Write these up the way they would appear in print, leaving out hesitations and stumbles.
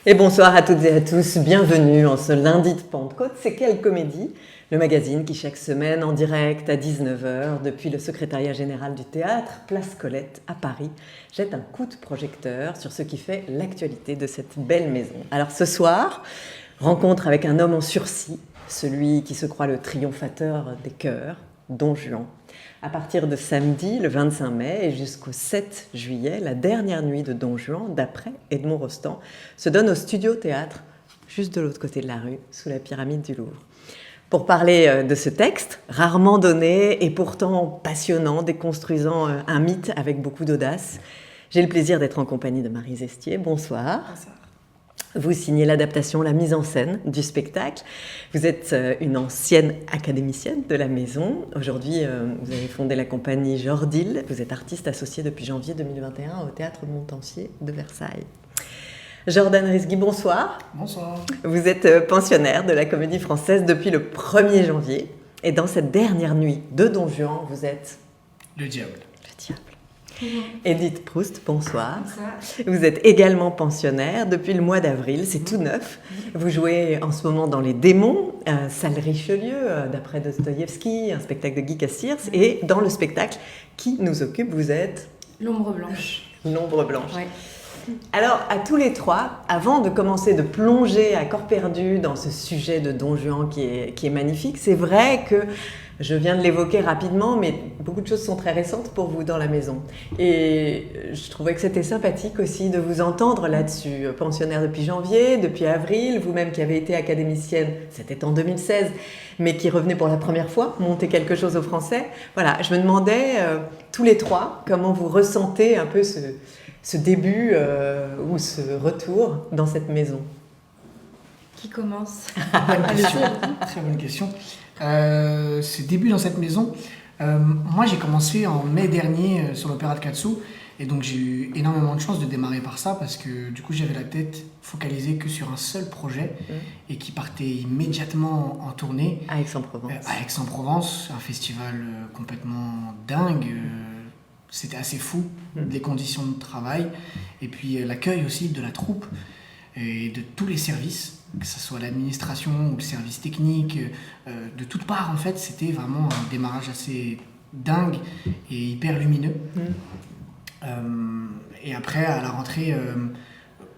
Et bonsoir à toutes et à tous, bienvenue en ce lundi de Pentecôte, c'est Quelle Comédie, le magazine qui chaque semaine en direct à 19h depuis le secrétariat général du théâtre, Place Colette à Paris, jette un coup de projecteur sur ce qui fait l'actualité de cette belle maison. Alors ce soir, rencontre avec un homme en sursis, celui qui se croit le triomphateur des cœurs, Don Juan. À partir de samedi, le 25 mai, et jusqu'au 7 juillet, la dernière nuit de Don Juan, d'après Edmond Rostand, se donne au Studio Théâtre, juste de l'autre côté de la rue, sous la pyramide du Louvre. Pour parler de ce texte, rarement donné et pourtant passionnant, déconstruisant un mythe avec beaucoup d'audace, j'ai le plaisir d'être en compagnie de Marie Zestier. Bonsoir. Bonsoir. Vous signez l'adaptation, la mise en scène du spectacle. Vous êtes une ancienne académicienne de la maison. Aujourd'hui, vous avez fondé la compagnie Jordil. Vous êtes artiste associée depuis janvier 2021 au Théâtre Montansier de Versailles. Jordan Risgui, bonsoir. Bonsoir. Vous êtes pensionnaire de la Comédie Française depuis le 1er janvier. Et dans cette dernière nuit de Don Juan, vous êtes... Le diable. Le diable. Edith Proust, bonsoir. Bonsoir. Vous êtes également pensionnaire depuis le mois d'avril, c'est tout neuf. Vous jouez en ce moment dans Les Démons, Salle Richelieu, d'après Dostoïevski, un spectacle de Guy Cassirs. Et dans le spectacle qui nous occupe, vous êtes... L'ombre blanche. L'ombre blanche. Ouais. Alors, à tous les trois, avant de commencer de plonger à corps perdu dans ce sujet de Don Juan qui est magnifique, c'est vrai que je viens de l'évoquer rapidement, mais beaucoup de choses sont très récentes pour vous dans la maison. Et je trouvais que c'était sympathique aussi de vous entendre là-dessus. Pensionnaire depuis janvier, depuis avril, vous-même qui avez été académicienne, c'était en 2016, mais qui revenait pour la première fois, monter quelque chose au français. Voilà, je me demandais, tous les trois, comment vous ressentez un peu ce début ou ce retour dans cette maison. Qui commence? Très bonne question. Ce début dans cette maison, moi j'ai commencé en mai dernier sur l'Opéra de Katsu, et donc j'ai eu énormément de chance de démarrer par ça parce que du coup j'avais la tête focalisée que sur un seul projet et qui partait immédiatement en tournée À Aix-en-Provence. à Aix-en-Provence, un festival complètement dingue. C'était assez fou, les conditions de travail et puis l'accueil aussi de la troupe et de tous les services, que ce soit l'administration ou le service technique, de toutes parts en fait, c'était vraiment un démarrage assez dingue et hyper lumineux. Et après, à la rentrée,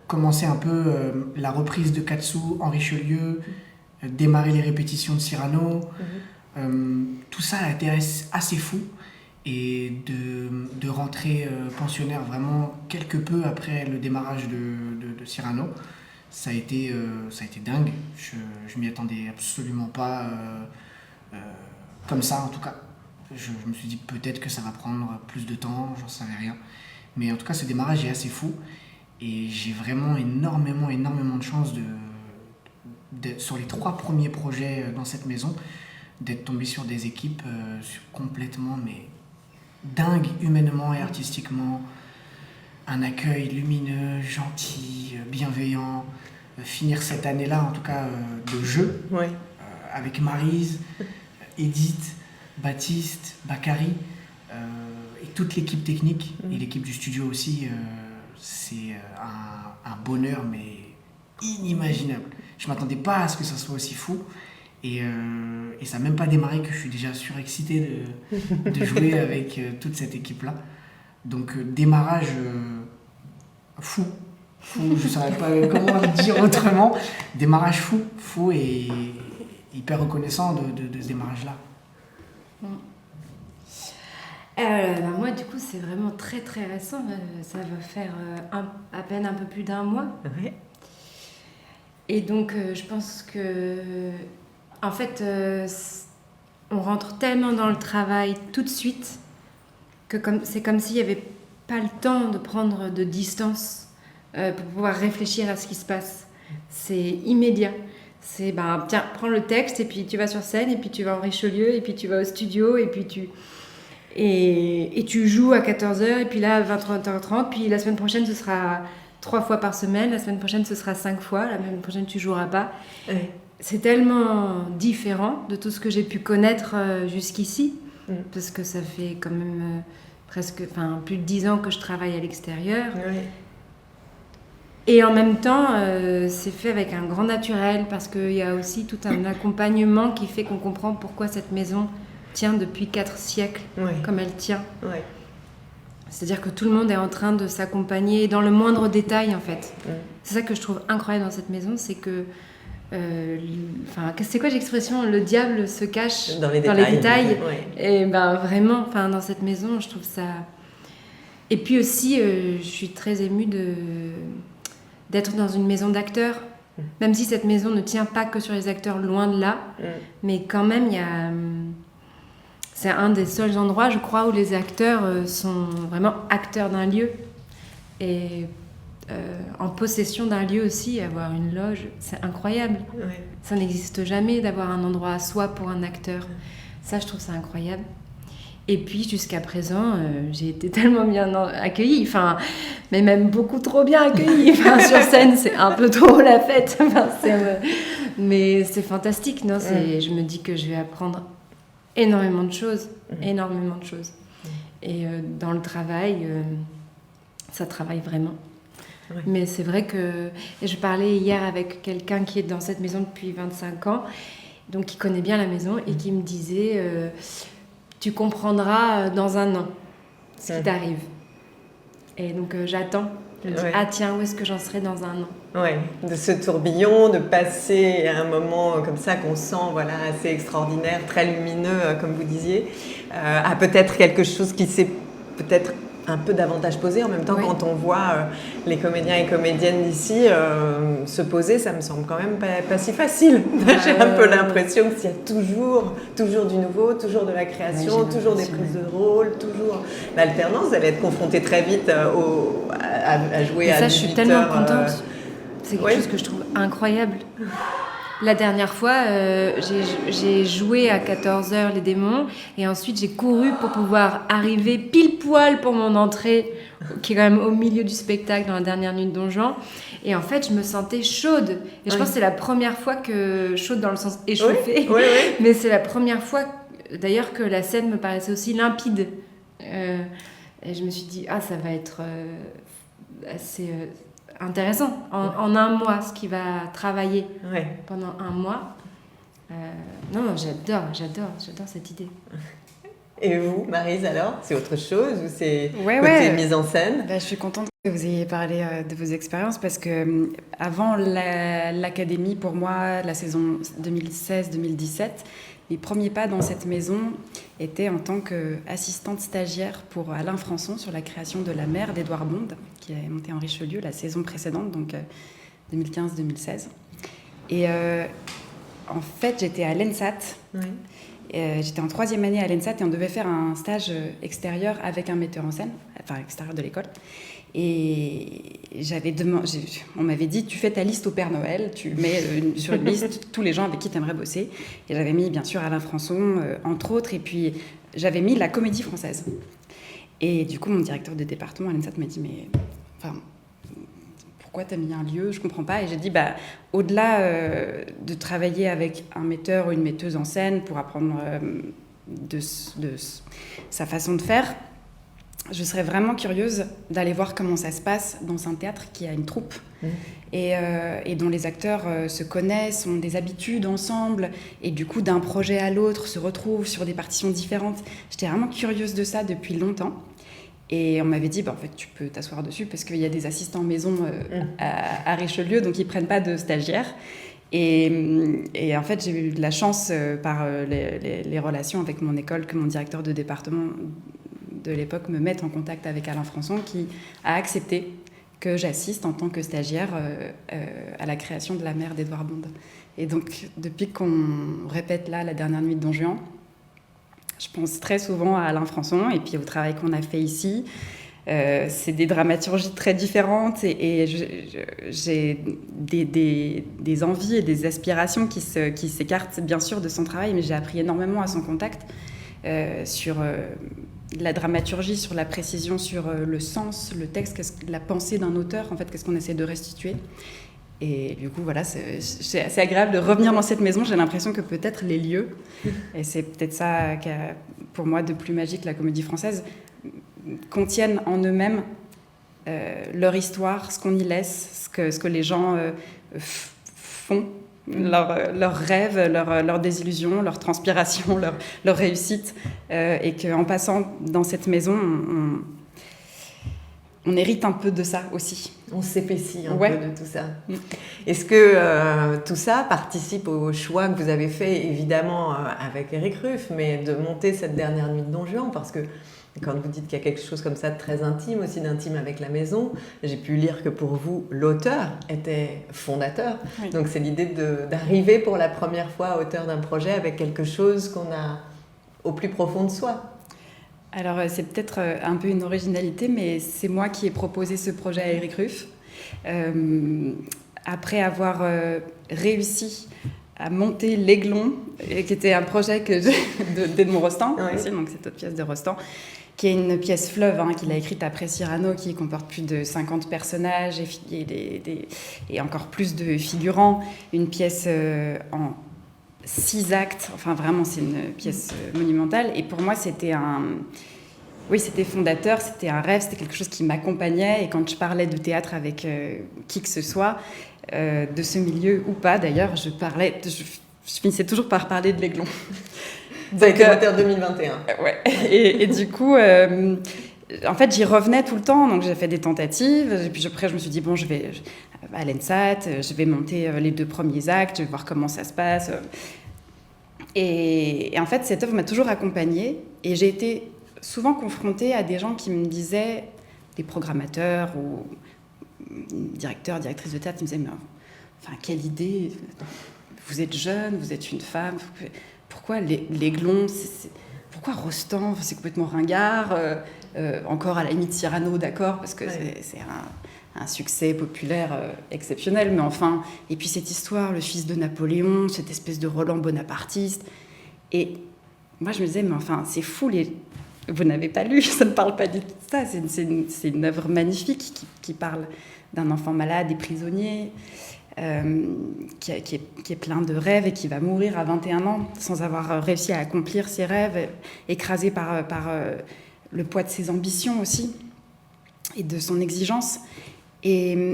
commencer un peu la reprise de Katsu en Richelieu, démarrer les répétitions de Cyrano, tout ça a été assez fou. Et de rentrer pensionnaire vraiment quelque peu après le démarrage de Cyrano, ça a été dingue. Je m'y attendais absolument pas comme ça en tout cas. Je me suis dit peut-être que ça va prendre plus de temps, j'en savais rien. Mais en tout cas ce démarrage est assez fou et j'ai vraiment énormément de chance sur les 3 premiers projets dans cette maison d'être tombé sur des équipes complètement dingue humainement et artistiquement, un accueil lumineux, gentil, bienveillant, finir cette année-là en tout cas de jeu, avec Maryse, Edith, Baptiste, Bakary et toute l'équipe technique et l'équipe du studio aussi, c'est un bonheur mais inimaginable. Je m'attendais pas à ce que ça soit aussi fou. Et ça n'a même pas démarré que je suis déjà surexcité de jouer avec toute cette équipe-là. Donc démarrage fou, je ne saurais pas comment le dire autrement. Démarrage fou et hyper reconnaissant de ce démarrage-là. Moi du coup c'est vraiment très très récent, ça va faire à peine un peu plus d'1 mois. Ouais. Et donc je pense que... En fait, on rentre tellement dans le travail tout de suite que c'est comme s'il n'y avait pas le temps de prendre de distance pour pouvoir réfléchir à ce qui se passe. C'est immédiat. C'est, tiens, prends le texte et puis tu vas sur scène et puis tu vas en Richelieu et puis tu vas au studio et puis tu joues à 14h et puis là à 23h30, puis la semaine prochaine ce sera 3 fois par semaine, la semaine prochaine ce sera 5 fois, la semaine prochaine tu joueras pas. Ouais. C'est tellement différent de tout ce que j'ai pu connaître jusqu'ici, parce que ça fait quand même plus de 10 ans que je travaille à l'extérieur. Ouais. Et en même temps, c'est fait avec un grand naturel parce qu'il y a aussi tout un accompagnement qui fait qu'on comprend pourquoi cette maison tient depuis 4 siècles comme elle tient. Ouais. C'est-à-dire que tout le monde est en train de s'accompagner dans le moindre détail, en fait. C'est ça que je trouve incroyable dans cette maison, c'est que... c'est quoi l'expression? Le diable se cache dans les détails. Ouais. Et vraiment, dans cette maison, je trouve ça... Et puis aussi, je suis très émue d'être dans une maison d'acteurs. Même si cette maison ne tient pas que sur les acteurs, loin de là. Mais quand même, il y a... C'est un des seuls endroits, je crois, où les acteurs sont vraiment acteurs d'un lieu. Et en possession d'un lieu aussi, avoir une loge, c'est incroyable. Ouais. Ça n'existe jamais d'avoir un endroit à soi pour un acteur. Ça, je trouve ça incroyable. Et puis, jusqu'à présent, j'ai été tellement bien accueillie, mais même beaucoup trop bien accueillie. Sur scène, c'est un peu trop la fête. Mais c'est fantastique, non? Je me dis que je vais apprendre énormément de choses. Et dans le travail, ça travaille vraiment. Ouais. Mais c'est vrai que... Et je parlais hier avec quelqu'un qui est dans cette maison depuis 25 ans, donc qui connaît bien la maison, et qui me disait tu comprendras dans un an ce qui t'arrive. Et donc j'attends. Je me dis, ah tiens, où est-ce que j'en serai dans un an? Ouais, de ce tourbillon, de passer à un moment comme ça qu'on sent assez extraordinaire, très lumineux, comme vous disiez, à peut-être quelque chose qui s'est peut-être un peu davantage posé. En même temps, quand on voit les comédiens et comédiennes d'ici se poser, ça me semble quand même pas si facile. J'ai un peu l'impression qu'il y a toujours du nouveau, toujours de la création, toujours des prises de rôle, toujours l'alternance. Vous allez être confrontée très vite à jouer et à 18 heures. Ça, je suis tellement contente. C'est quelque chose que je trouve incroyable. La dernière fois, j'ai joué à 14h les démons et ensuite j'ai couru pour pouvoir arriver pile poil pour mon entrée, qui est quand même au milieu du spectacle dans la dernière nuit de Don Juan. Et en fait, je me sentais chaude. Et je pense que c'est la première fois que... Chaude dans le sens échauffée. Mais c'est la première fois, d'ailleurs, que la scène me paraissait aussi limpide. Et je me suis dit, ça va être assez... intéressant, en un mois, ce qui va travailler pendant un mois. Non, j'adore cette idée. Et vous, Maryse, alors? C'est autre chose ou c'est côté mise en scène? Je suis contente que vous ayez parlé de vos expériences parce que avant l'académie, pour moi, la saison 2016-2017, mes premiers pas dans cette maison étaient en tant qu'assistante stagiaire pour Alain Françon sur la création de La Mère d'Édouard Bond, qui est monté en Richelieu la saison précédente, donc 2015-2016. Et en fait, j'étais à l'ENSAT. J'étais en 3e année à l'ENSAT et on devait faire un stage extérieur avec un metteur en scène, enfin extérieur de l'école. Et on m'avait dit, tu fais ta liste au Père Noël, tu mets sur une liste tous les gens avec qui tu aimerais bosser. Et j'avais mis bien sûr Alain Françon, entre autres, et puis j'avais mis la Comédie Française. Et du coup, mon directeur de département à l'ENSAT m'a dit, pourquoi tu as mis un lieu? Je comprends pas. Et j'ai dit, au-delà de travailler avec un metteur ou une metteuse en scène pour apprendre de sa façon de faire, je serais vraiment curieuse d'aller voir comment ça se passe dans un théâtre qui a une troupe et dont les acteurs se connaissent, ont des habitudes ensemble et du coup d'un projet à l'autre se retrouvent sur des partitions différentes. J'étais vraiment curieuse de ça depuis longtemps et on m'avait dit en fait tu peux t'asseoir dessus parce qu'il y a des assistants maison à Richelieu donc ils prennent pas de stagiaires. Et en fait, j'ai eu de la chance par les relations avec mon école que mon directeur de département de l'époque me mette en contact avec Alain Françon qui a accepté que j'assiste en tant que stagiaire à la création de La Mère d'Édouard Bond. Et donc, depuis qu'on répète là la dernière nuit de Don Juan, je pense très souvent à Alain Françon et puis au travail qu'on a fait ici. C'est des dramaturgies très différentes et j'ai des envies et des aspirations qui s'écartent bien sûr de son travail, mais j'ai appris énormément à son contact sur la dramaturgie, sur la précision, sur le sens, le texte, la pensée d'un auteur, en fait, qu'est-ce qu'on essaie de restituer. Et du coup, voilà, c'est assez agréable de revenir dans cette maison. J'ai l'impression que peut-être les lieux, et c'est peut-être ça qui a pour moi de plus magique la Comédie Française, contiennent en eux-mêmes leur histoire, ce qu'on y laisse, ce que les gens font, leurs rêves, leurs désillusions, leur transpiration, leur réussite. Et qu'en passant dans cette maison, on hérite un peu de ça aussi. On s'épaissit un peu de tout ça. Est-ce que tout ça participe au choix que vous avez fait, évidemment avec Éric Ruff, mais de monter cette dernière nuit de Don Juan? Parce que quand vous dites qu'il y a quelque chose comme ça de très intime, aussi d'intime avec la maison, j'ai pu lire que pour vous, l'auteur était fondateur. Oui. Donc c'est l'idée d'arriver pour la première fois auteur d'un projet avec quelque chose qu'on a au plus profond de soi. Alors c'est peut-être un peu une originalité, mais c'est moi qui ai proposé ce projet à Éric Ruff. Après avoir réussi à monter l'Aiglon, qui était un projet d'Edmond Rostand, aussi, donc cette autre pièce de Rostand, qui est une pièce fleuve qu'il a écrite après Cyrano, qui comporte plus de 50 personnages et encore plus de figurants. Une pièce en 6 actes, enfin vraiment c'est une pièce monumentale. Et pour moi c'était c'était fondateur, c'était un rêve, c'était quelque chose qui m'accompagnait. Et quand je parlais de théâtre avec qui que ce soit, de ce milieu ou pas d'ailleurs, je finissais toujours par parler de l'Aiglon. Vous avez été moteur 2021. Ouais. Et du coup, en fait, j'y revenais tout le temps. Donc, j'ai fait des tentatives. Et puis après, je me suis dit, bon, je vais à l'ENSAT, je vais monter les 2 premiers actes, je vais voir comment ça se passe. Et en fait, cette œuvre m'a toujours accompagnée. Et j'ai été souvent confrontée à des gens qui me disaient, des programmateurs ou directeurs, directrices de théâtre, qui me disaient, mais enfin, quelle idée, vous êtes jeune, vous êtes une femme, pourquoi l'Aiglon, pourquoi Rostand, c'est complètement ringard, encore à la limite Cyrano, d'accord, parce que c'est un succès populaire exceptionnel, mais enfin, et puis cette histoire, le fils de Napoléon, cette espèce de Roland bonapartiste, et moi je me disais, mais enfin, c'est fou, vous n'avez pas lu, ça ne parle pas du tout de ça, c'est une œuvre magnifique qui parle d'un enfant malade et prisonnier, qui est plein de rêves et qui va mourir à 21 ans sans avoir réussi à accomplir ses rêves, écrasé par le poids de ses ambitions aussi et de son exigence. Et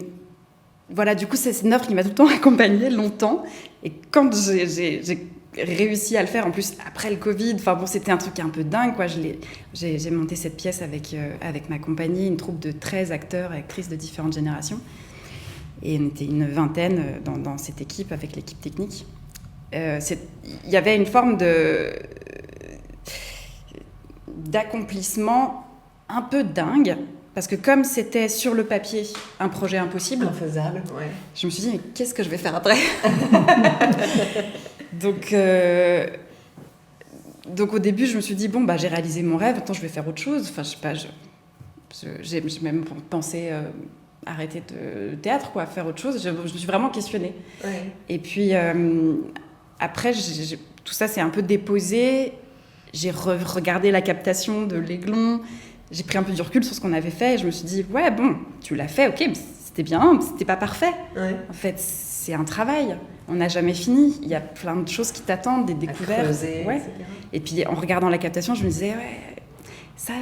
voilà, du coup, c'est une œuvre qui m'a tout le temps accompagnée longtemps. Et quand j'ai réussi à le faire, en plus après le Covid, enfin bon, c'était un truc un peu dingue, quoi. J'ai monté cette pièce avec ma compagnie, une troupe de 13 acteurs et actrices de différentes générations. Et on était une vingtaine dans cette équipe, avec l'équipe technique. Il y avait une forme d'accomplissement un peu dingue, parce que comme c'était sur le papier un projet impossible, infaisable, je me suis dit, mais qu'est-ce que je vais faire après? Donc au début, je me suis dit, bon, j'ai réalisé mon rêve, attends, je vais faire autre chose. Enfin, je sais pas, j'ai même pensé arrêter de théâtre, quoi, faire autre chose. Je me suis vraiment questionnée. Ouais. Et puis, après, tout ça s'est un peu déposé. J'ai regardé la captation de l'Aiglon. J'ai pris un peu du recul sur ce qu'on avait fait. Et je me suis dit, ouais, bon, tu l'as fait, ok, mais c'était bien, mais c'était pas parfait. Ouais. En fait, c'est un travail. On n'a jamais fini. Il y a plein de choses qui t'attendent, des découvertes. Creuser, ouais. Et puis, en regardant la captation, je me disais, ouais, ça,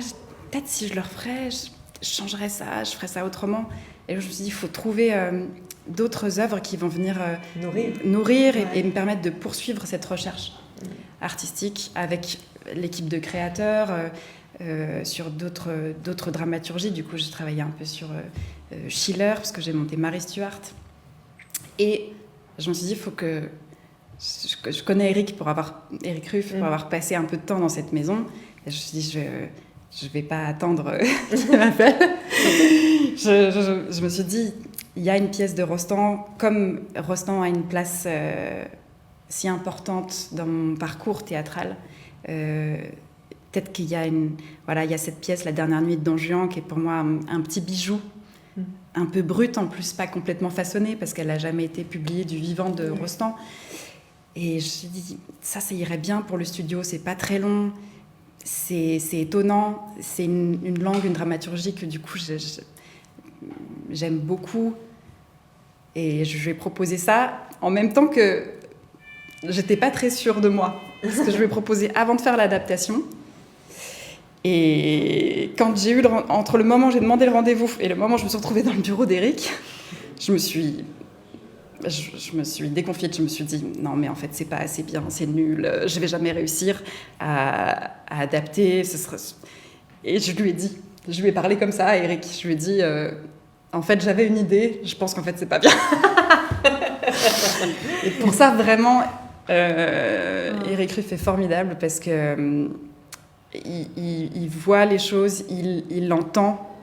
peut-être si je le referais, je changerais ça, je ferais ça autrement. Et je me suis dit, il faut trouver d'autres œuvres qui vont venir nourrir et me permettre de poursuivre cette recherche artistique avec l'équipe de créateurs, sur d'autres dramaturgies. Du coup, j'ai travaillé un peu sur Schiller, parce que j'ai monté Marie Stuart. Et je me suis dit, il faut que... Je connais Éric Ruff pour avoir passé un peu de temps dans cette maison. Et je me suis dit, je vais pas attendre qu'il m'appelle. Je me suis dit, il y a une pièce de Rostand, comme Rostand a une place si importante dans mon parcours théâtral. Peut-être qu'il y a il y a cette pièce, La dernière nuit de Don Juan, qui est pour moi un petit bijou, un peu brut en plus, pas complètement façonnée, parce qu'elle n'a jamais été publiée du vivant de Rostand. Et je me suis dit, ça irait bien pour le studio, c'est pas très long. C'est étonnant, c'est une langue, une dramaturgie que du coup j'aime beaucoup, et je vais proposer ça en même temps que j'étais pas très sûre de moi, parce que je vais proposer avant de faire l'adaptation, Et quand j'ai eu entre le moment où j'ai demandé le rendez-vous et le moment où je me suis retrouvée dans le bureau d'Éric, je me suis déconfiée. Je me suis dit non mais en fait c'est pas assez bien, c'est nul, je vais jamais réussir à adapter. Et je lui ai parlé comme ça à Éric. Je lui ai dit en fait j'avais une idée, je pense qu'en fait c'est pas bien. Et pour ça vraiment Éric Ruff est formidable parce que il voit les choses, il l'entend,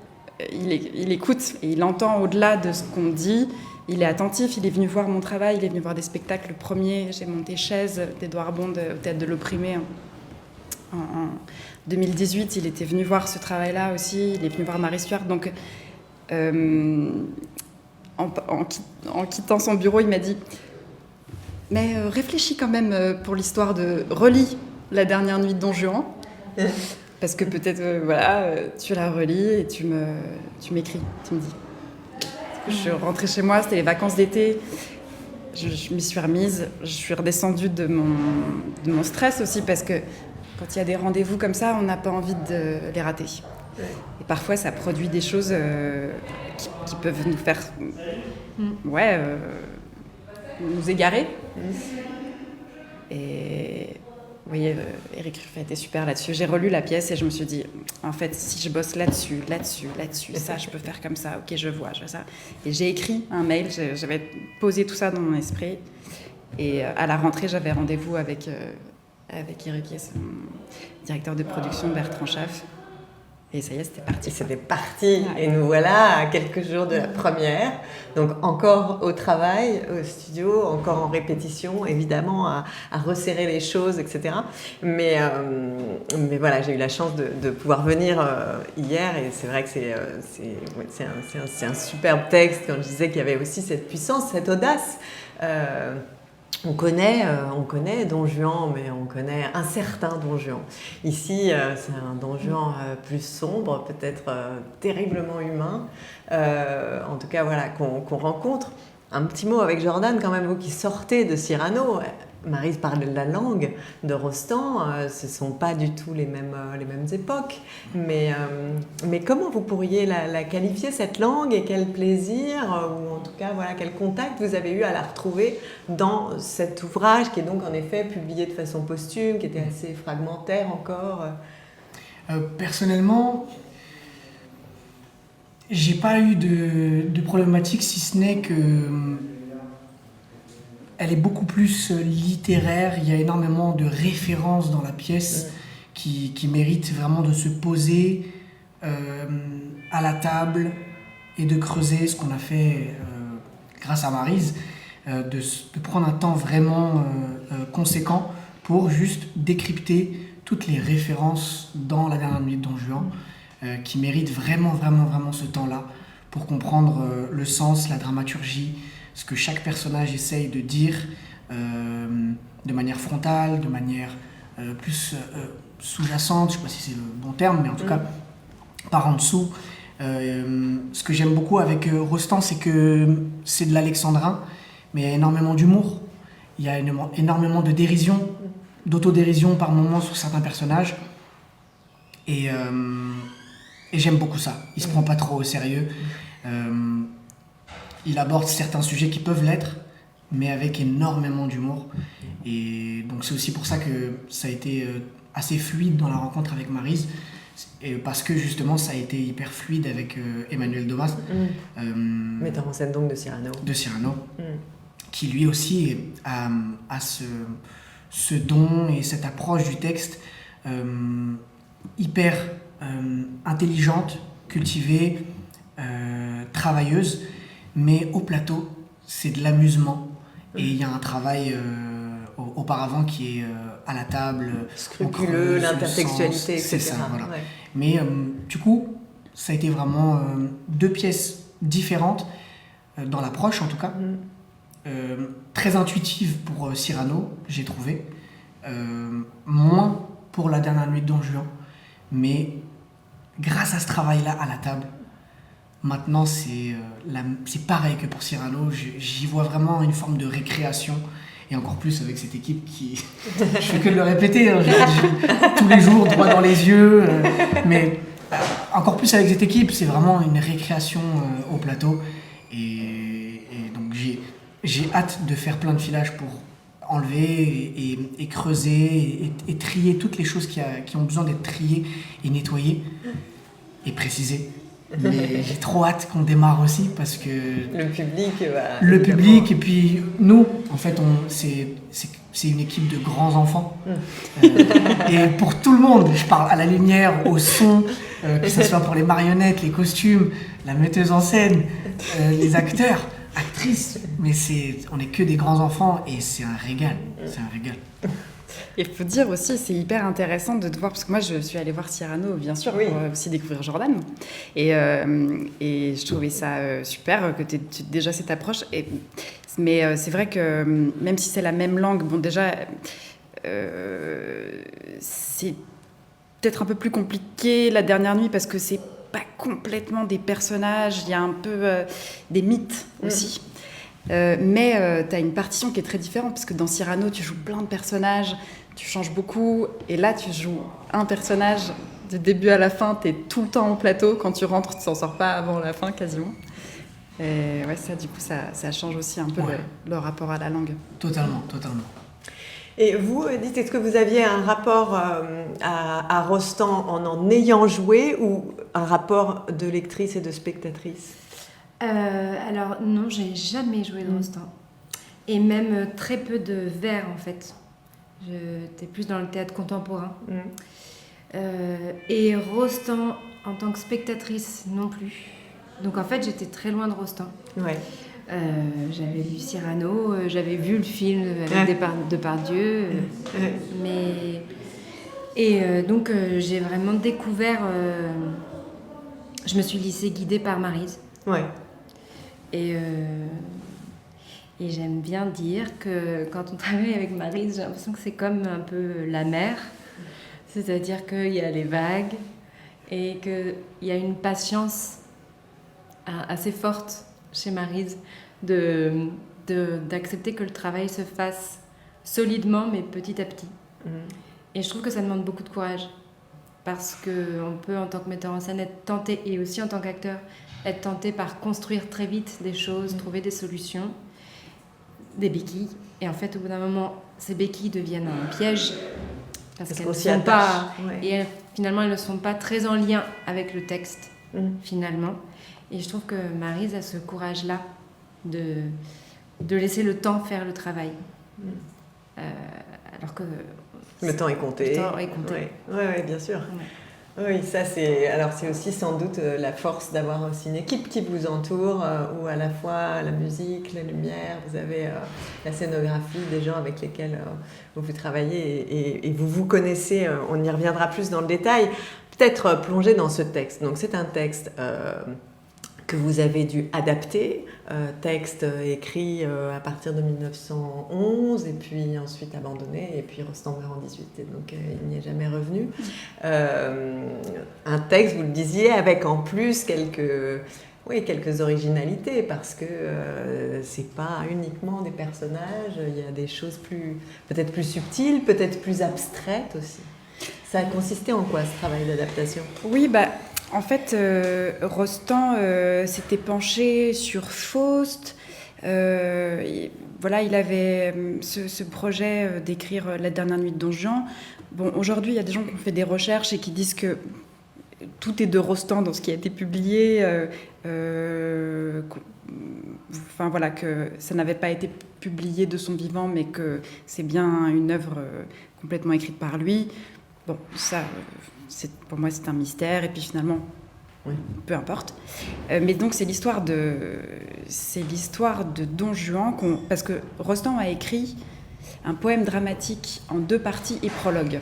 il écoute et il entend au-delà de ce qu'on dit. Il est attentif, il est venu voir mon travail, il est venu voir des spectacles. Le premier, j'ai monté Chaise d'Edouard Bond au Théâtre de l'Opprimé en 2018. Il était venu voir ce travail-là aussi, il est venu voir Marie Stuart. Donc, en quittant son bureau, il m'a dit « Mais réfléchis quand même pour l'histoire de... Relis La dernière nuit de Don Juan. » Parce que peut-être, tu la relis et tu m'écris, tu me dis. Je suis rentrée chez moi, c'était les vacances d'été. Je m'y suis remise, je suis redescendue de mon stress aussi parce que quand il y a des rendez-vous comme ça, on n'a pas envie de les rater. Et parfois, ça produit des choses qui peuvent nous faire, nous égarer. Et oui, Éric Ruff a été super là-dessus. J'ai relu la pièce et je me suis dit, en fait, si je bosse là-dessus, ça, je peux faire comme ça. Ok, je vois ça. Et j'ai écrit un mail, j'avais posé tout ça dans mon esprit. Et à la rentrée, j'avais rendez-vous avec Éric, qui est son directeur de production, Bertrand Schaff. Et ça y est, c'était parti. C'était parti. Ouais. Et nous voilà à quelques jours de la première. Donc encore au travail, au studio, encore en répétition, évidemment, à resserrer les choses, etc. Mais voilà, j'ai eu la chance de pouvoir venir hier. Et c'est vrai que c'est un superbe texte quand je disais qu'il y avait aussi cette puissance, cette audace. On connaît Don Juan, mais on connaît un certain Don Juan. Ici, c'est un Don Juan plus sombre, peut-être terriblement humain. En tout cas, voilà, qu'on rencontre. Un petit mot avec Jordan, quand même, vous qui sortez de Cyrano. Maryse parle de la langue de Rostand, ce ne sont pas du tout les mêmes époques. Mais comment vous pourriez la qualifier, cette langue, et quel plaisir, ou en tout cas, voilà, quel contact vous avez eu à la retrouver dans cet ouvrage qui est donc en effet publié de façon posthume, qui était assez fragmentaire encore Personnellement, j'ai pas eu de problématique, si ce n'est que elle est beaucoup plus littéraire. Il y a énormément de références dans la pièce qui méritent vraiment de se poser à la table et de creuser ce qu'on a fait grâce à Maryse, de prendre un temps vraiment conséquent pour juste décrypter toutes les références dans La dernière nuit de Don Juan, qui méritent vraiment ce temps-là pour comprendre le sens, la dramaturgie, ce que chaque personnage essaye de dire de manière frontale, de manière plus sous-jacente, je ne sais pas si c'est le bon terme, mais en tout cas par en dessous. Ce que j'aime beaucoup avec Rostand, c'est que c'est de l'alexandrin, mais il y a énormément d'humour, il y a énormément de dérision, d'autodérision par moments sur certains personnages, et j'aime beaucoup ça. Il ne se prend pas trop au sérieux. Il aborde certains sujets qui peuvent l'être, mais avec énormément d'humour. Et donc c'est aussi pour ça que ça a été assez fluide dans la rencontre avec Maryse, parce que justement ça a été hyper fluide avec Emmanuel Domas. Metteur en scène donc de Cyrano. Qui lui aussi a ce don et cette approche du texte hyper intelligente, cultivée, travailleuse. Mais au plateau, c'est de l'amusement. Et il y a un travail auparavant qui est à la table. Scrupuleux, l'intertextualité, etc. C'est ça, voilà. Ouais. Mais du coup, ça a été vraiment deux pièces différentes, dans l'approche en tout cas. Très intuitives pour Cyrano, j'ai trouvé. Moins pour La dernière nuit de Don Juan. Mais grâce à ce travail-là à la table, maintenant, c'est pareil que pour Cyrano. J'y vois vraiment une forme de récréation et encore plus avec cette équipe qui... je fais que de le répéter, hein, tous les jours, droit dans les yeux, mais encore plus avec cette équipe, c'est vraiment une récréation au plateau, et donc j'ai hâte de faire plein de filages pour enlever et creuser et trier toutes les choses qui ont besoin d'être triées et nettoyées et précisées. Mais j'ai trop hâte qu'on démarre aussi parce que le public et puis nous, en fait, c'est une équipe de grands enfants. Et pour tout le monde, je parle à la lumière, au son, que ce soit pour les marionnettes, les costumes, la metteuse en scène, les acteurs, actrices. Mais on n'est que des grands enfants et c'est un régal. C'est un régal. Il faut dire aussi, c'est hyper intéressant de te voir, parce que moi je suis allée voir Cyrano, bien sûr, pour aussi découvrir Jordan. Et je trouvais ça super que tu aies déjà cette approche. Mais c'est vrai que même si c'est la même langue, bon déjà, c'est peut-être un peu plus compliqué La Dernière Nuit, parce que c'est pas complètement des personnages, il y a un peu des mythes aussi. Mais tu as une partition qui est très différente, parce que dans Cyrano, tu joues plein de personnages, tu changes beaucoup, et là, tu joues un personnage du début à la fin, tu es tout le temps au plateau, quand tu rentres, tu t'en sors pas avant la fin, quasiment. Et ouais, ça, du coup, ça change aussi un peu le rapport à la langue. Totalement. Et vous, Edith, est-ce que vous aviez un rapport à Rostand en ayant joué, ou un rapport de lectrice et de spectatrice ? Alors non, j'ai jamais joué de Rostand. Et même très peu de vers, en fait. J'étais plus dans le théâtre contemporain. Et Rostand, en tant que spectatrice, non plus. Donc en fait, j'étais très loin de Rostand. Ouais. J'avais lu Cyrano, j'avais vu le film avec Depardieu. Donc j'ai vraiment découvert... je me suis laissée guider par Maryse. Ouais. Et j'aime bien dire que quand on travaille avec Maryse, j'ai l'impression que c'est comme un peu la mer. C'est-à-dire qu'il y a les vagues et qu'il y a une patience assez forte chez Maryse d'accepter que le travail se fasse solidement mais petit à petit. Et je trouve que ça demande beaucoup de courage, parce qu'on peut, en tant que metteur en scène, être tenté, et aussi en tant qu'acteur, être tenté par construire très vite des choses, trouver des solutions, des béquilles. Et en fait, au bout d'un moment, ces béquilles deviennent un piège, parce qu'elles ne sont pas... Et finalement, elles ne sont pas très en lien avec le texte, finalement. Et je trouve que Maryse a ce courage-là de laisser le temps faire le travail. Alors que... Le temps est compté. Le temps est compté. Oui, bien sûr. Oui, ça c'est aussi sans doute la force d'avoir aussi une équipe qui vous entoure, où à la fois la musique, la lumière, vous avez la scénographie, des gens avec lesquels vous travaillez et vous connaissez, on y reviendra plus dans le détail. Peut-être plonger dans ce texte. Donc c'est un texte que vous avez dû adapter, texte écrit à partir de 1911 et puis ensuite abandonné et puis Rostand meurt en 18 et donc il n'y est jamais revenu. Un texte, vous le disiez, avec en plus quelques originalités, parce que c'est pas uniquement des personnages, il y a des choses peut-être plus subtiles, peut-être plus abstraites aussi. Ça a consisté en quoi ce travail d'adaptation ? Oui, en fait, Rostand s'était penché sur Faust. Il avait ce projet d'écrire La Dernière Nuit de Don Juan. Bon, aujourd'hui, il y a des gens qui ont fait des recherches et qui disent que tout est de Rostand dans ce qui a été publié. Que ça n'avait pas été publié de son vivant, mais que c'est bien une œuvre complètement écrite par lui. Bon, ça... pour moi, c'est un mystère, et puis finalement, peu importe. Mais donc, c'est l'histoire de Don Juan, parce que Rostand a écrit un poème dramatique en 2 parties et prologue.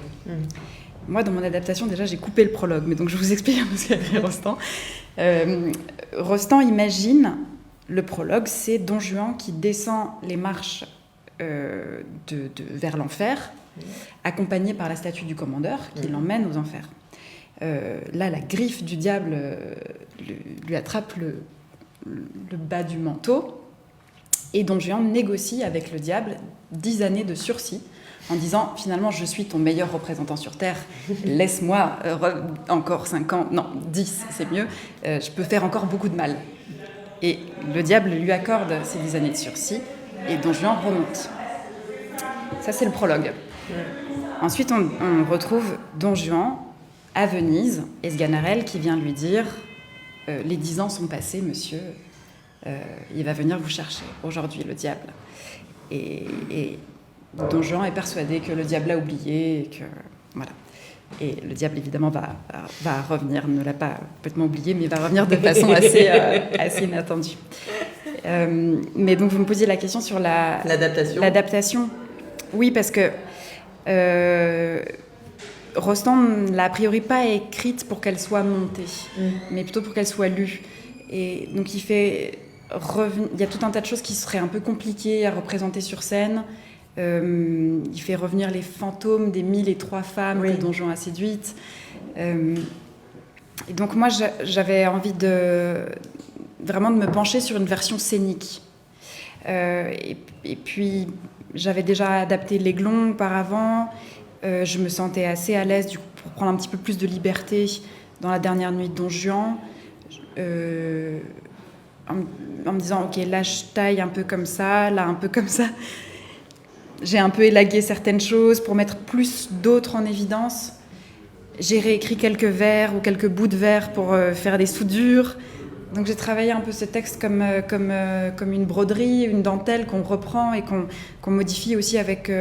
Moi, dans mon adaptation, déjà, j'ai coupé le prologue, mais donc je vous explique un peu ce qu'a écrit Rostand. Rostand imagine, le prologue, c'est Don Juan qui descend les marches vers l'enfer, accompagné par la statue du commandeur qui l'emmène aux enfers. Là, la griffe du diable lui attrape le bas du manteau Et Don Juan négocie avec le diable 10 années de sursis en disant « Finalement, je suis ton meilleur représentant sur Terre. Laisse-moi encore 5 ans. Non, 10, c'est mieux. Je peux faire encore beaucoup de mal. » Et le diable lui accorde ces 10 années de sursis et Don Juan remonte. Ça, c'est le prologue. Ensuite, on retrouve Don Juan à Venise et Sganarelle qui vient lui dire « Les 10 ans sont passés, monsieur. Il va venir vous chercher aujourd'hui, le diable. » Et Don Juan est persuadé que le diable l'a oublié. Et que, voilà. Et le diable, évidemment, va revenir, ne l'a pas complètement oublié, mais va revenir de façon assez inattendue. Mais donc, vous me posiez la question sur l'adaptation. Oui, parce que Rostand l'a a priori pas écrite pour qu'elle soit montée, mais plutôt pour qu'elle soit lue. Et donc, il y a tout un tas de choses qui seraient un peu compliquées à représenter sur scène. Il fait revenir les fantômes des 1003 femmes que Don Juan a séduites. Et donc moi, j'avais envie vraiment de me pencher sur une version scénique. Et puis, j'avais déjà adapté l'Aiglon auparavant. Je me sentais assez à l'aise pour prendre un petit peu plus de liberté dans la dernière nuit de Don Juan. En me disant, ok, là je taille un peu comme ça, là un peu comme ça. J'ai un peu élagué certaines choses pour mettre plus d'autres en évidence. J'ai réécrit quelques vers ou quelques bouts de vers pour faire des soudures. Donc j'ai travaillé un peu ce texte comme une broderie, une dentelle qu'on reprend et qu'on modifie aussi avec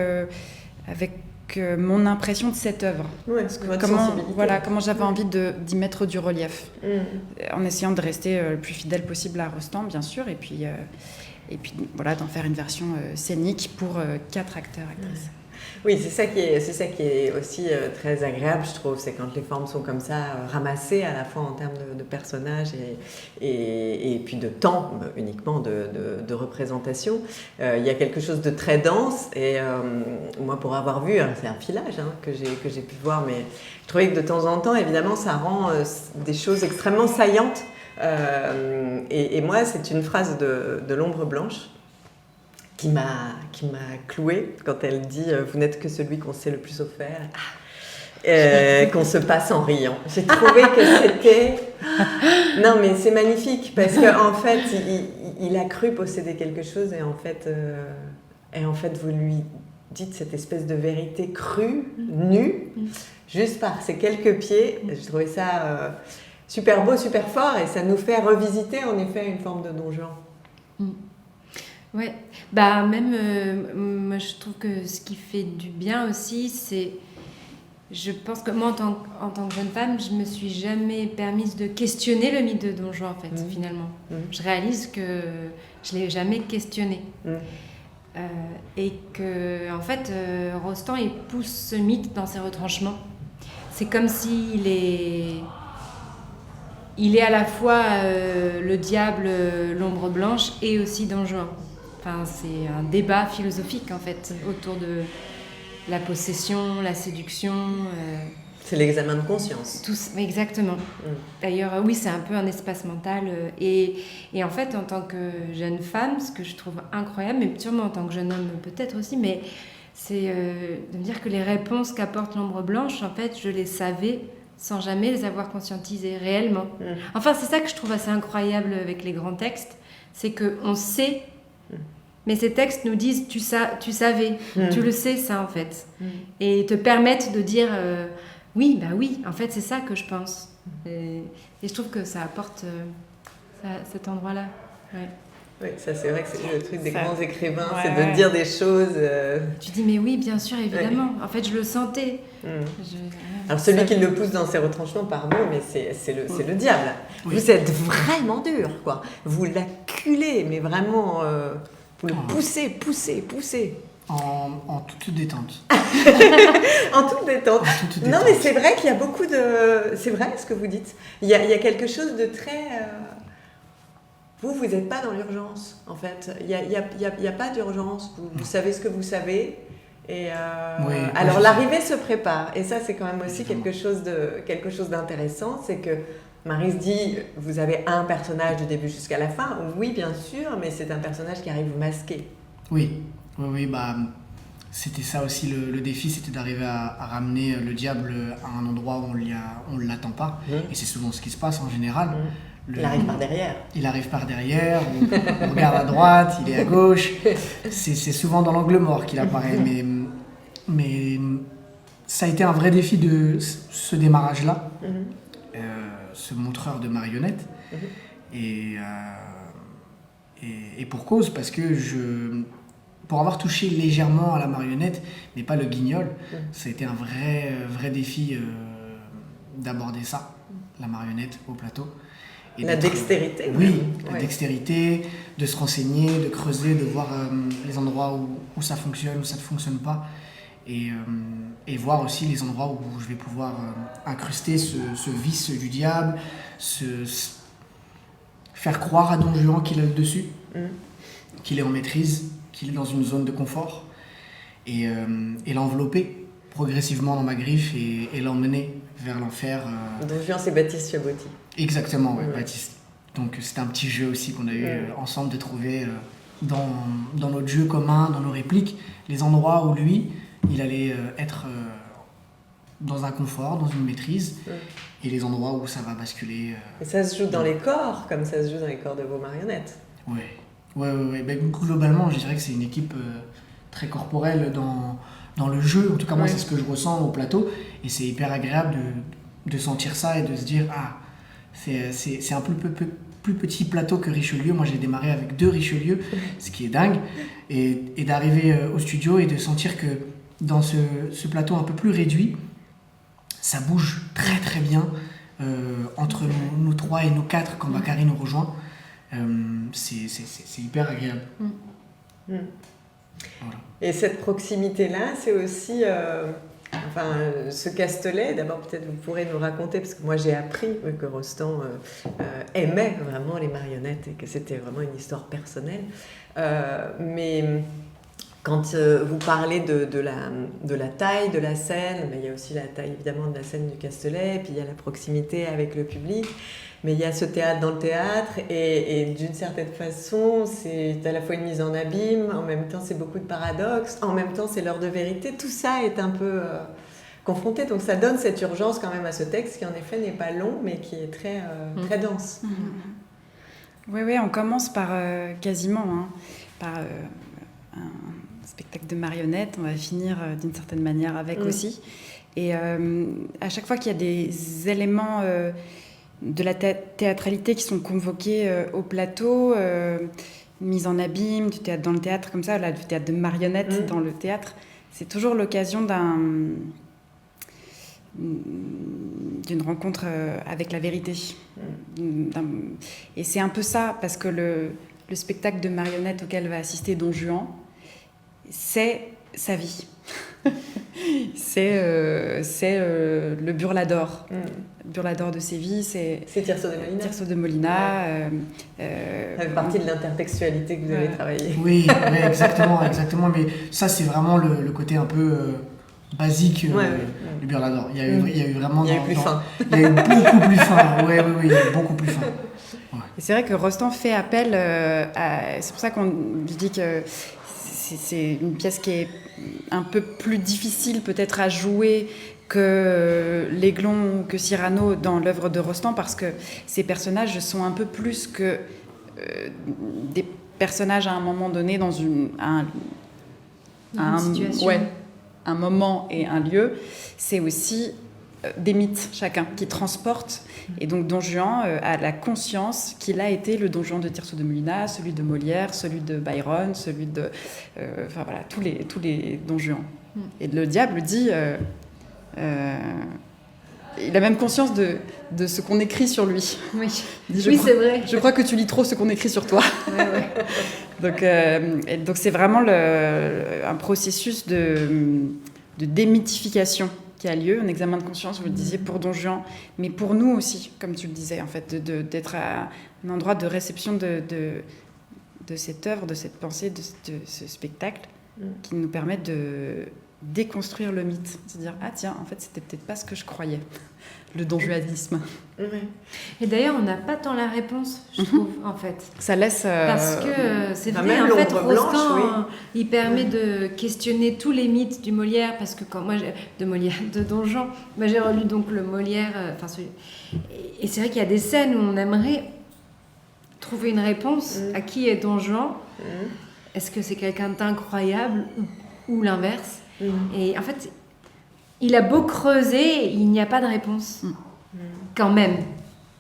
mon impression de cette œuvre. Comment j'avais envie d'y mettre du relief. En essayant de rester le plus fidèle possible à Rostand, bien sûr, et puis voilà, d'en faire une version scénique pour 4 acteurs, actrices. Oui, c'est ça qui est aussi très agréable, je trouve, c'est quand les formes sont comme ça ramassées à la fois en termes de personnages et puis de temps uniquement de représentation. Il y a quelque chose de très dense et moi pour avoir vu, c'est un filage que j'ai pu voir, mais je trouvais que de temps en temps, évidemment, ça rend des choses extrêmement saillantes. Et moi, c'est une phrase de l'ombre blanche qui m'a clouée quand elle dit « Vous n'êtes que celui qu'on s'est le plus offert, qu'on se passe en riant ». J'ai trouvé que c'était... Non, mais c'est magnifique parce qu'en fait, il a cru posséder quelque chose et en fait, vous lui dites cette espèce de vérité crue, nue, juste par ces quelques pieds. J'ai trouvé ça... super beau, super fort, et ça nous fait revisiter en effet une forme de Don Juan. Ouais, même moi je trouve que ce qui fait du bien aussi, c'est, je pense que moi en tant que jeune femme, je me suis jamais permise de questionner le mythe de Don Juan en fait, finalement. Je réalise que je l'ai jamais questionné. Et que en fait, Rostand il pousse ce mythe dans ses retranchements. C'est comme s'il il est à la fois le diable, l'ombre blanche et aussi Don Juan. Enfin, c'est un débat philosophique en fait autour de la possession, la séduction. C'est l'examen de conscience. Exactement. D'ailleurs, oui, c'est un peu un espace mental. Et en fait, en tant que jeune femme, ce que je trouve incroyable, mais sûrement en tant que jeune homme peut-être aussi, mais c'est de me dire que les réponses qu'apporte l'ombre blanche, en fait, je les savais sans jamais les avoir conscientisées réellement. Enfin, c'est ça que je trouve assez incroyable avec les grands textes, c'est qu'on sait, mais ces textes nous disent tu savais, tu le sais ça en fait, et te permettent de dire oui, en fait c'est ça que je pense. Et je trouve que ça apporte cet endroit-là. Ouais. Oui, ça c'est vrai que c'est le truc des grands écrivains, c'est de dire des choses... Tu dis mais oui, bien sûr, évidemment. En fait, je le sentais. Alors celui qui le pousse dans ses retranchements, pardon, mais c'est le diable. Oui. Vous êtes vraiment dur, quoi. Vous l'acculez, mais vraiment, vous le poussez. En toute détente. En toute détente. Non, mais c'est vrai qu'il y a beaucoup de... C'est vrai ce que vous dites. Il y a quelque chose de très... Vous n'êtes pas dans l'urgence, en fait. Il n'y a pas d'urgence. Vous savez ce que vous savez. Et alors, l'arrivée se prépare. Et ça, c'est quand même aussi quelque chose d'intéressant. C'est que Maryse dit, vous avez un personnage du début jusqu'à la fin. Oui, bien sûr, mais c'est un personnage qui arrive masqué. Oui, c'était ça aussi le défi, c'était d'arriver à ramener le diable à un endroit où on ne l'attend pas. Et c'est souvent ce qui se passe en général. Il arrive par derrière. Il arrive par derrière, on regarde à droite, il est à gauche. C'est souvent dans l'angle mort qu'il apparaît. Mais ça a été un vrai défi de ce démarrage-là, ce montreur de marionnettes. Et pour cause, parce que pour avoir touché légèrement à la marionnette, mais pas le guignol, ça a été un vrai défi d'aborder ça, la marionnette au plateau. Et la dextérité. Oui, la dextérité, de se renseigner, de creuser, de voir les endroits où ça fonctionne, où ça ne fonctionne pas. Et voir aussi les endroits où je vais pouvoir incruster ce vice du diable, faire croire à Don Juan qu'il a le dessus, qu'il est en maîtrise, qu'il est dans une zone de confort, et l'envelopper progressivement dans ma griffe et l'emmener vers l'enfer. Don Juan, c'est Baptiste Chaboty. Exactement, ouais, Baptiste. Donc c'était un petit jeu aussi qu'on a eu ensemble de trouver dans notre jeu commun, dans nos répliques, les endroits où lui, il allait être dans un confort, dans une maîtrise, et les endroits où ça va basculer. Et ça se joue dans les corps, comme ça se joue dans les corps de vos marionnettes. Oui. Ben, globalement, je dirais que c'est une équipe très corporelle dans le jeu. En tout cas, moi, c'est ce que je ressens au plateau. Et c'est hyper agréable de sentir ça et de se dire, c'est un plus petit plateau que Richelieu. Moi, j'ai démarré avec 2 Richelieu, ce qui est dingue. Et d'arriver au studio et de sentir que dans ce plateau un peu plus réduit, ça bouge très très bien entre nous 3 et nous 4 quand Bakary nous rejoint. C'est hyper agréable. Voilà. Et cette proximité-là, c'est aussi ce Castelet. D'abord, peut-être vous pourrez nous raconter, parce que moi j'ai appris que Rostand aimait vraiment les marionnettes et que c'était vraiment une histoire personnelle. Mais quand vous parlez de la taille de la scène, mais il y a aussi la taille évidemment de la scène du Castelet, et puis il y a la proximité avec le public. Mais il y a ce théâtre dans le théâtre, et d'une certaine façon, c'est à la fois une mise en abîme, en même temps c'est beaucoup de paradoxes, en même temps c'est l'heure de vérité. Tout ça est un peu confronté, donc ça donne cette urgence quand même à ce texte qui en effet n'est pas long, mais qui est très, très dense. Oui, on commence par quasiment, par un spectacle de marionnettes, on va finir d'une certaine manière avec aussi. Et à chaque fois qu'il y a des éléments de la théâtralité qui sont convoqués au plateau, mise en abîme, du théâtre dans le théâtre, comme ça, là, du théâtre de marionnettes dans le théâtre, c'est toujours l'occasion d'une rencontre avec la vérité. Et c'est un peu ça, parce que le spectacle de marionnettes auquel va assister Don Juan, c'est sa vie. c'est le Burlador. Burlador de Séville, c'est Tirso de Molina. Tirso de Molina. Ça fait partie de l'intertextualité que vous avez travaillé. Oui, exactement. Mais ça, c'est vraiment le côté un peu basique du Burlador. Il y a eu vraiment... Il y a eu plus fin. Il y a eu beaucoup plus fin. Oui, il y a eu beaucoup plus fin. Ouais. Et c'est vrai que Rostand fait appel à... C'est pour ça qu'on dit que c'est une pièce qui est un peu plus difficile peut-être à jouer que l'Aiglon ou que Cyrano dans l'œuvre de Rostand, parce que ces personnages sont un peu plus que des personnages à un moment donné dans une situation. Un moment et un lieu. C'est aussi des mythes chacun qui transportent. Et donc Don Juan a la conscience qu'il a été le Don Juan de Tirso de Molina, celui de Molière, celui de Byron, celui de tous les Don Juan. Et le diable dit il a même conscience de ce qu'on écrit sur lui. Oui, c'est vrai. Je crois que tu lis trop ce qu'on écrit sur toi. Donc c'est vraiment un processus de démythification qui a lieu, un examen de conscience, vous le disiez, pour Don Juan, mais pour nous aussi, comme tu le disais, en fait, d'être à un endroit de réception de cette œuvre, de cette pensée, de ce spectacle, qui nous permettent de déconstruire le mythe, se dire ah tiens, en fait c'était peut-être pas ce que je croyais, le donjuanisme. Et d'ailleurs on n'a pas tant la réponse, je trouve, en fait. Ça laisse parce que c'est vrai, même en fait l'ombre blanche, Rostand il permet de questionner tous les mythes du Molière, parce que quand moi de Don Juan, moi j'ai relu donc le Molière, et c'est vrai qu'il y a des scènes où on aimerait trouver une réponse à qui est Don Juan. Est-ce que c'est quelqu'un d'incroyable ou l'inverse? Et en fait, il a beau creuser, il n'y a pas de réponse. Quand même.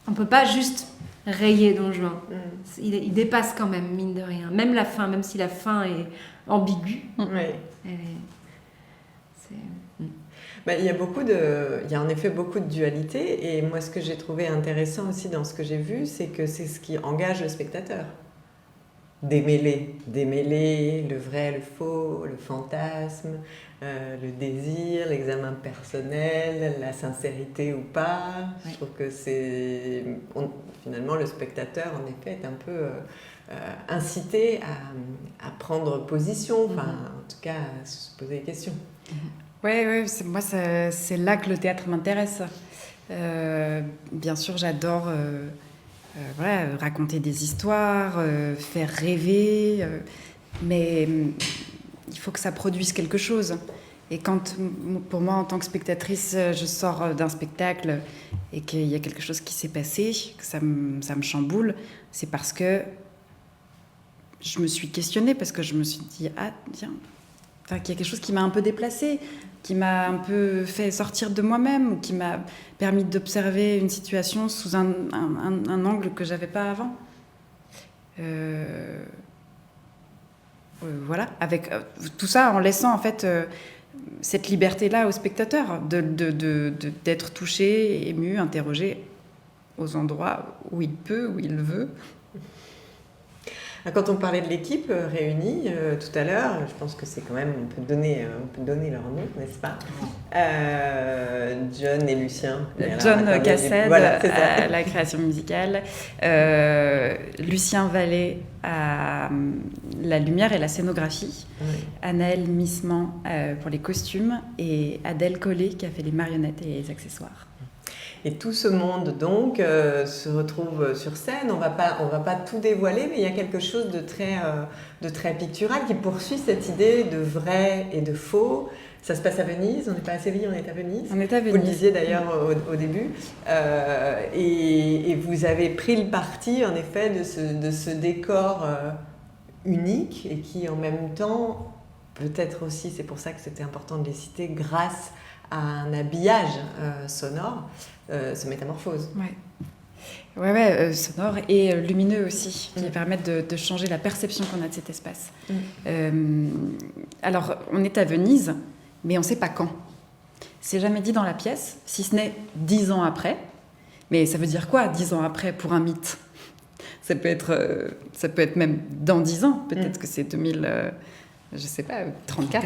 On ne peut pas juste rayer Don Juan. Il dépasse quand même, mine de rien. Même la fin, même si la fin est ambiguë. Il y a en effet beaucoup de dualité. Et moi, ce que j'ai trouvé intéressant aussi dans ce que j'ai vu, c'est que c'est ce qui engage le spectateur. Démêler le vrai, le faux, le fantasme, le désir, l'examen personnel, la sincérité ou pas. Je trouve que finalement le spectateur en effet est un peu incité à prendre position, en tout cas à se poser des questions. Ouais, moi c'est là que le théâtre m'intéresse. Bien sûr, j'adore raconter des histoires, faire rêver, mais il faut que ça produise quelque chose. Et quand, pour moi, en tant que spectatrice, je sors d'un spectacle et qu'il y a quelque chose qui s'est passé, que ça me chamboule, c'est parce que je me suis questionnée, parce que je me suis dit, ah tiens, qu'il y a quelque chose qui m'a un peu déplacée, qui m'a un peu fait sortir de moi-même, ou qui m'a permis d'observer une situation sous un angle que je n'avais pas avant. Voilà, avec tout ça en laissant en fait cette liberté-là au spectateur, d'être touché, ému, interrogé aux endroits où il peut, où il veut. Quand on parlait de l'équipe réunie tout à l'heure, je pense que c'est quand même, on peut donner leur nom, n'est-ce pas? John et Lucien. John Cassed à la création musicale, Lucien Vallée à la lumière et la scénographie, Anaëlle Missement pour les costumes et Adèle Collet qui a fait les marionnettes et les accessoires. Et tout ce monde, donc, se retrouve sur scène. On va pas tout dévoiler, mais il y a quelque chose de très pictural qui poursuit cette idée de vrai et de faux. Ça se passe à Venise, on n'est pas à Séville, on est à Venise. On est à Venise. Vous le disiez d'ailleurs au début. Et vous avez pris le parti, en effet, de ce décor unique et qui, en même temps, peut-être aussi, c'est pour ça que c'était important de les citer, grâce à un habillage sonore, se métamorphose. Ouais, sonore et lumineux aussi, qui permettent de changer la perception qu'on a de cet espace. Alors, on est à Venise, mais on ne sait pas quand. C'est jamais dit dans la pièce, si ce n'est 10 ans après. Mais ça veut dire quoi, 10 ans après, pour un mythe? Ça peut être même dans 10 ans, peut-être que c'est 2000... je sais pas, 34.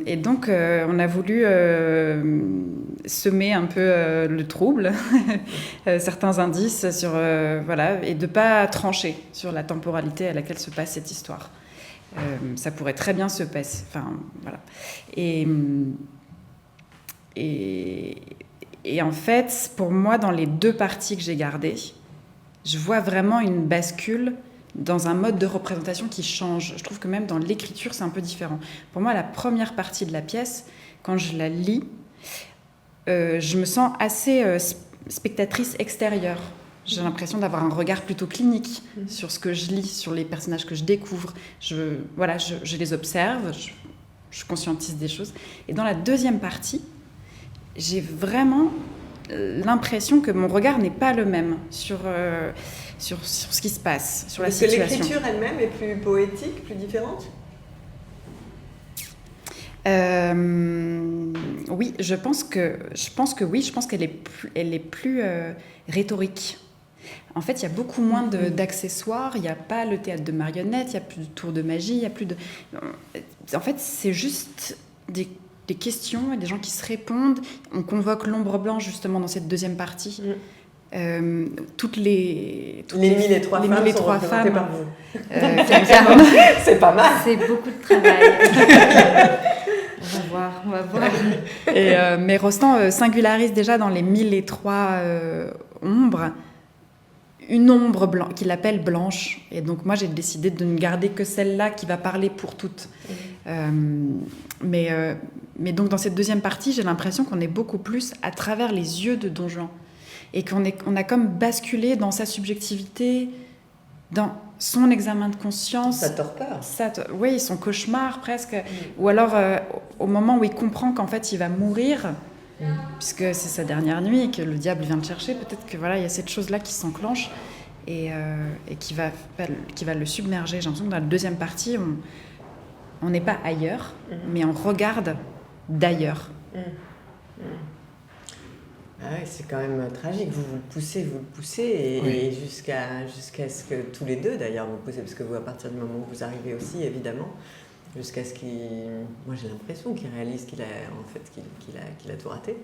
Et donc, on a voulu semer un peu le trouble, certains indices sur, et de ne pas trancher sur la temporalité à laquelle se passe cette histoire. Ça pourrait très bien se passer. Enfin, voilà. Et en fait, pour moi, dans les deux parties que j'ai gardées, je vois vraiment une bascule dans un mode de représentation qui change. Je trouve que même dans l'écriture, c'est un peu différent. Pour moi, la première partie de la pièce, quand je la lis, je me sens assez spectatrice extérieure. J'ai l'impression d'avoir un regard plutôt clinique sur ce que je lis, sur les personnages que je découvre. Je les observe, je conscientise des choses. Et dans la deuxième partie, j'ai vraiment l'impression que mon regard n'est pas le même sur ce qui se passe, sur la situation. Est-ce que l'écriture elle-même est plus poétique, plus différente? Oui, je pense que oui. Je pense qu'elle est plus rhétorique. En fait, il y a beaucoup moins d'accessoires. Il n'y a pas le théâtre de marionnettes, il n'y a plus de tour de magie, il y a plus de... En fait, c'est juste des questions et des gens qui se répondent. On convoque l'ombre blanche justement dans cette deuxième partie. toutes les 1003 les femmes 1003 sont représentées femmes. par vous. C'est C'est pas mal. C'est beaucoup de travail. On va voir. Mais Rostand singularise déjà dans les 1003 ombres une ombre qu'il appelle blanche. Et donc moi j'ai décidé de ne garder que celle-là qui va parler pour toutes. Mais donc dans cette deuxième partie, j'ai l'impression qu'on est beaucoup plus à travers les yeux de Don Juan. Et qu'on a comme basculé dans sa subjectivité, dans son examen de conscience. Sa torpeur. Oui, son cauchemar presque. Ou alors au moment où il comprend qu'en fait il va mourir, puisque c'est sa dernière nuit et que le diable vient le chercher, peut-être que voilà, il y a cette chose-là qui s'enclenche et qui va le submerger. J'ai l'impression que dans la deuxième partie, on n'est pas ailleurs, mais on regarde d'ailleurs. Ah oui, c'est quand même tragique. Vous le poussez, et jusqu'à ce que tous les deux, d'ailleurs, vous poussez, parce que vous, à partir du moment où vous arrivez aussi, évidemment, jusqu'à ce qu'il... Moi, j'ai l'impression qu'il réalise qu'il a tout raté.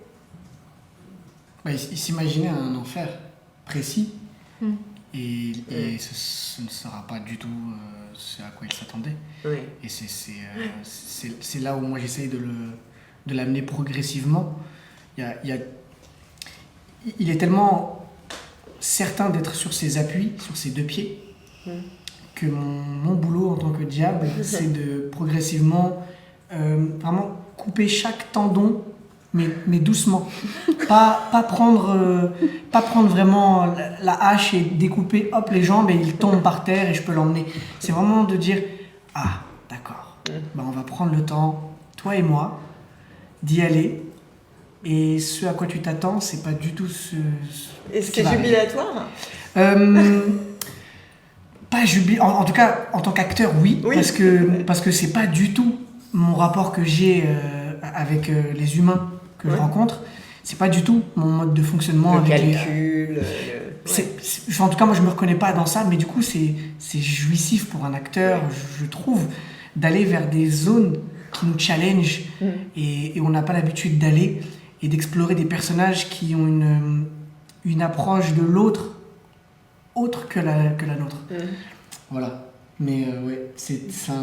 Il s'imaginait un enfer précis, et ce ne sera pas du tout ce à quoi il s'attendait. Oui. Et c'est là où moi j'essaye de l'amener progressivement. Il est tellement certain d'être sur ses appuis, sur ses deux pieds, que mon boulot en tant que diable, c'est de progressivement vraiment couper chaque tendon, mais doucement. Pas prendre vraiment la hache et découper hop les jambes et il tombe par terre et je peux l'emmener. C'est vraiment de dire, ah d'accord, on va prendre le temps, toi et moi, d'y aller. Et ce à quoi tu t'attends, c'est pas du tout ce Est-ce que c'est jubilatoire ? Pas jubilatoire. En tout cas, en tant qu'acteur, oui. Parce que c'est pas du tout mon rapport que j'ai avec les humains que je rencontre. C'est pas du tout mon mode de fonctionnement. Le avec calcul. En tout cas, moi, je me reconnais pas dans ça, mais du coup, c'est jouissif pour un acteur, je trouve, d'aller vers des zones qui nous challenge et on n'a pas l'habitude d'aller et d'explorer des personnages qui ont une approche de l'autre autre que la nôtre. Voilà. Mais ça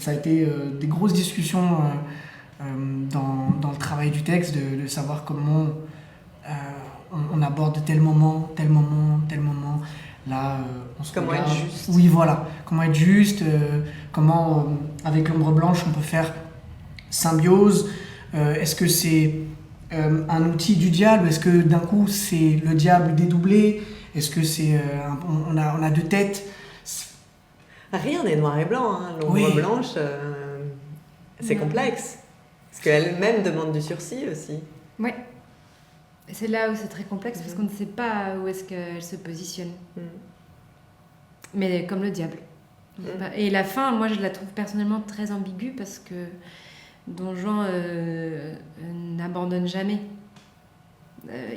a été des grosses discussions dans le travail du texte, de savoir comment on aborde tel moment. Là, on se comment regarde. être juste. Oui, voilà. Comment être juste, comment, avec l'ombre blanche, on peut faire symbiose. Est-ce que c'est un outil du diable? Est-ce que d'un coup, c'est le diable dédoublé? Est-ce que c'est on a deux têtes? Rien n'est noir et blanc. Hein. L'ombre blanche, c'est complexe. Parce qu'elle-même demande du sursis aussi. Oui. C'est là où c'est très complexe parce qu'on ne sait pas où est-ce qu'elle se positionne. Mais comme le diable. Et la fin, moi je la trouve personnellement très ambiguë parce que Don Juan n'abandonne jamais.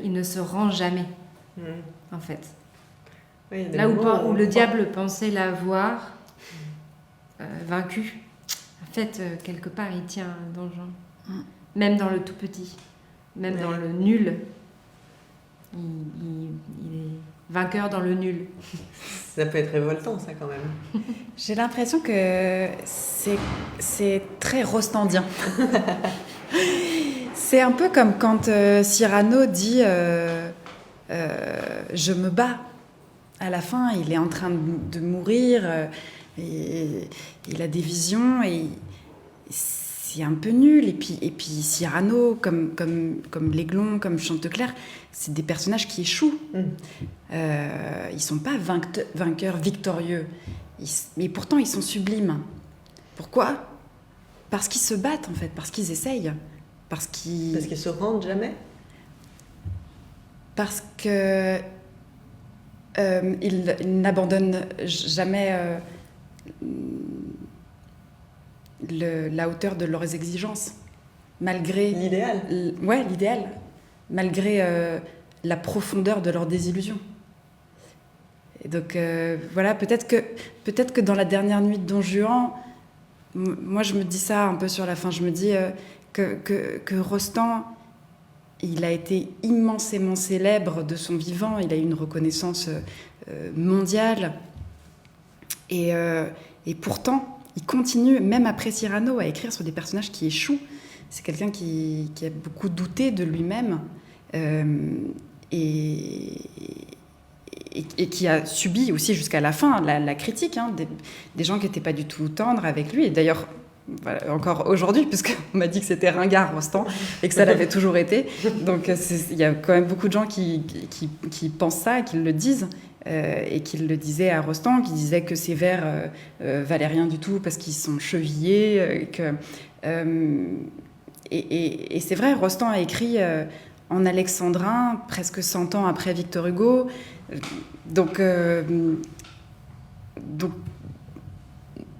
Il ne se rend jamais, en fait. Oui, là où le diable pensait l'avoir vaincu, en fait, quelque part, il tient Don Juan. Même dans le tout petit, même dans le nul. Il est vainqueur dans le nul. Ça peut être révoltant, ça, quand même. J'ai l'impression que c'est très rostandien. C'est un peu comme quand Cyrano dit je me bats. À la fin, il est en train de mourir, et il a des visions, et c'est un peu nul. Et puis Cyrano, comme l'Aiglon, comme Chanteclair, c'est des personnages qui échouent. Ils sont pas vainqueurs victorieux, mais pourtant ils sont sublimes. Pourquoi? Parce qu'ils se battent, en fait, parce qu'ils essayent. Parce qu'ils se rendent jamais? Parce que ils n'abandonnent jamais la hauteur de leurs exigences, malgré... L'idéal. L'idéal. Malgré la profondeur de leurs désillusions. Et donc, voilà, peut-être que dans la dernière nuit de Don Juan, moi je me dis ça un peu sur la fin, je me dis que Rostand, il a été immensément célèbre de son vivant. Il a eu une reconnaissance mondiale. Et pourtant, il continue, même après Cyrano, à écrire sur des personnages qui échouent. C'est quelqu'un qui a beaucoup douté de lui-même et qui a subi aussi jusqu'à la fin la critique, hein, des gens qui n'étaient pas du tout tendres avec lui. Et d'ailleurs, voilà, encore aujourd'hui, puisqu'on m'a dit que c'était ringard Rostand et que ça l'avait toujours été. Donc il y a quand même beaucoup de gens qui pensent ça, qui le disent. Et qu'il le disait à Rostand, qui disait que ses vers valaient rien du tout parce qu'ils sont chevillés. Et c'est vrai, Rostand a écrit en alexandrin presque 100 ans après Victor Hugo.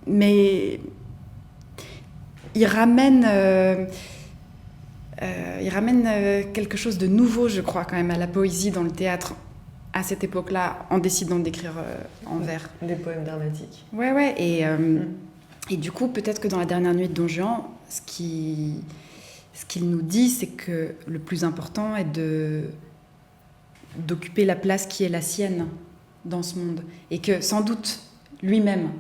Mais il ramène quelque chose de nouveau, je crois, quand même, à la poésie dans le théâtre à cette époque-là, en décidant d'écrire en vers. Des poèmes dramatiques. Ouais. Et du coup, peut-être que dans La dernière nuit de Don Juan, ce qu'il nous dit, c'est que le plus important est d'occuper la place qui est la sienne dans ce monde. Et que, sans doute, lui-même,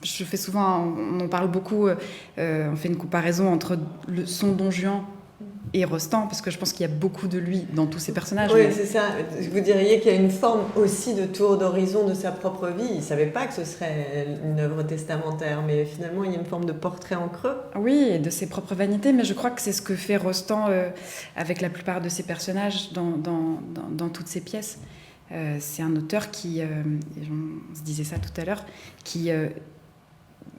je fais souvent, on en parle beaucoup, on fait une comparaison entre son Don Juan et Rostand, parce que je pense qu'il y a beaucoup de lui dans tous ces personnages. Oui, c'est ça. Vous diriez qu'il y a une forme aussi de tour d'horizon de sa propre vie. Il ne savait pas que ce serait une œuvre testamentaire, mais finalement, il y a une forme de portrait en creux. Oui, et de ses propres vanités, mais je crois que c'est ce que fait Rostand avec la plupart de ses personnages dans toutes ses pièces. C'est un auteur qui, on se disait ça tout à l'heure, qui,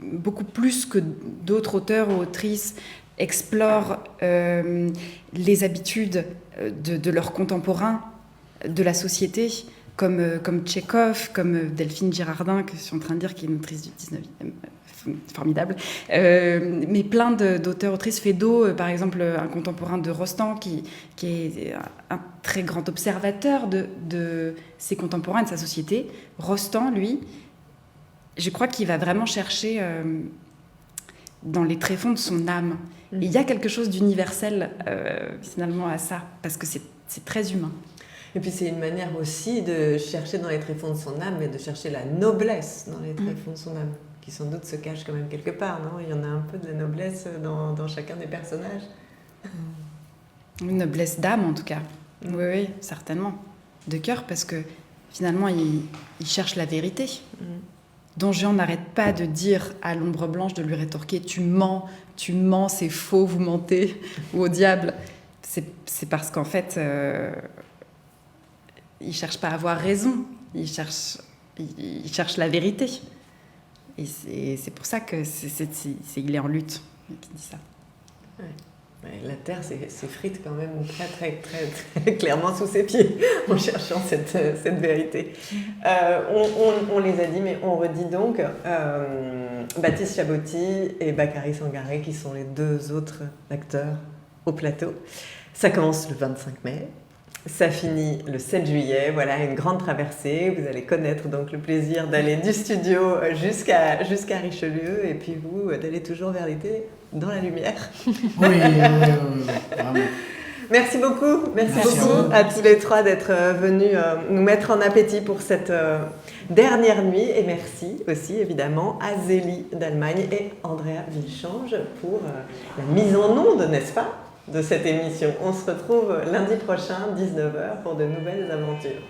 beaucoup plus que d'autres auteurs ou autrices, explorent les habitudes de leurs contemporains, de la société, comme Tchekhov, comme Delphine Girardin, que je suis en train de dire, qui est une autrice du 19e, formidable, mais plein d'auteurs, autrices. Feydeau, par exemple, un contemporain de Rostand, qui est un très grand observateur de ses contemporains et de sa société. Rostand, lui, je crois qu'il va vraiment chercher dans les tréfonds de son âme. Et il y a quelque chose d'universel, finalement, à ça, parce que c'est très humain. Et puis c'est une manière aussi de chercher dans les tréfonds de son âme, mais de chercher la noblesse dans les tréfonds de son âme, qui sans doute se cache quand même quelque part, non ? Il y en a un peu de la noblesse dans chacun des personnages. Une noblesse d'âme, en tout cas. Oui, certainement. De cœur, parce que finalement, il cherche la vérité. Don Juan n'arrête pas de dire à l'ombre blanche, de lui rétorquer « tu mens, c'est faux, vous mentez » ou au diable. C'est parce qu'en fait, il cherche pas à avoir raison, il cherche la vérité. Et c'est pour ça que il est en lutte qui dit ça. Ouais. La terre s'effrite quand même très, très, très, très clairement sous ses pieds en cherchant cette vérité. On les a dit, mais on redit donc Baptiste Chaboty et Bakary Sangaré, qui sont les deux autres acteurs au plateau. Ça commence le 25 mai. Ça finit le 7 juillet, voilà, une grande traversée. Vous allez connaître donc le plaisir d'aller du studio jusqu'à Richelieu, et puis vous, d'aller toujours vers l'été dans la lumière. Oui, vraiment. Merci beaucoup à tous les trois d'être venus nous mettre en appétit pour cette dernière nuit. Et merci aussi évidemment à Zélie d'Allemagne et Andrea Vilchange pour la mise en onde, n'est-ce pas, de cette émission. On se retrouve lundi prochain, 19h, pour de nouvelles aventures.